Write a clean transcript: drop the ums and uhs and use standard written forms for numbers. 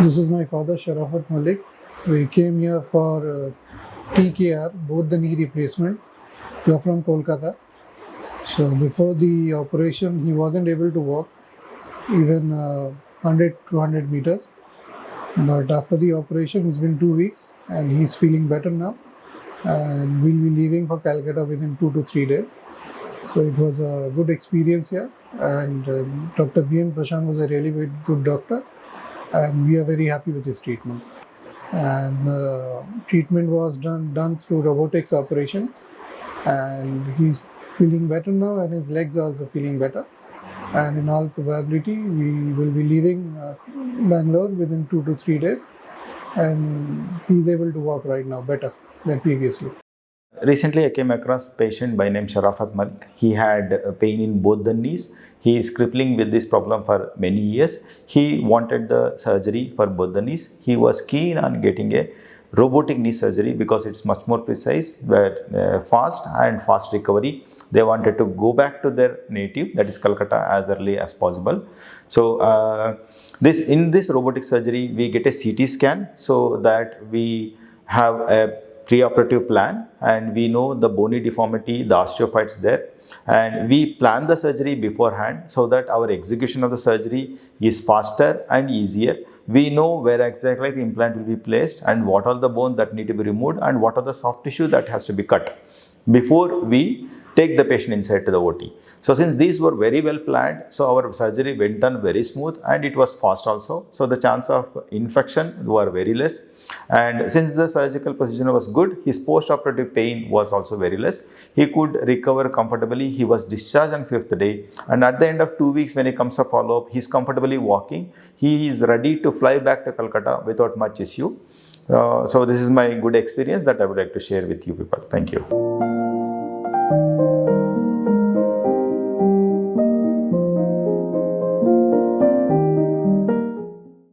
This is my father, Sharafat Mullick. We came here for TKR, both the knee replacement. We are from Kolkata. So before the operation, he wasn't able to walk even 100 to 100 meters. But after the operation, it's been 2 weeks and he's feeling better now. And we'll be leaving for Calcutta within 2 to 3 days. So it was a good experience here. And Dr. B N Prashanth was a really very good doctor. And we are very happy with his treatment. And treatment was done through robotics operation, and he's feeling better now, and his legs are also feeling better. And in all probability, we will be leaving Bangalore within 2 to 3 days, and he's able to walk right now better than previously. Recently, I came across a patient by name Sharafat Mullick. He had pain in both the knees. He is crippling with this problem for many years. He wanted the surgery for both the knees. He was keen on getting a robotic knee surgery because it's much more precise, but fast recovery. They wanted to go back to their native, that is Calcutta, as early as possible. So in this robotic surgery, we get a CT scan so that we have a pre-operative plan, and we know the bony deformity, the osteophytes there, and we plan the surgery beforehand so that our execution of the surgery is faster and easier. We know where exactly the implant will be placed and what are the bones that need to be removed and what are the soft tissue that has to be cut before we take the patient inside to the OT. So since these were very well planned, so our surgery went on very smooth and it was fast also. So the chance of infection were very less. And since the surgical procedure was good, his post-operative pain was also very less. He could recover comfortably. He was discharged on 5th day. And at the end of 2 weeks, when he comes to follow-up, he's comfortably walking. He is ready to fly back to Calcutta without much issue. So this is my good experience that I would like to share with you people. Thank you.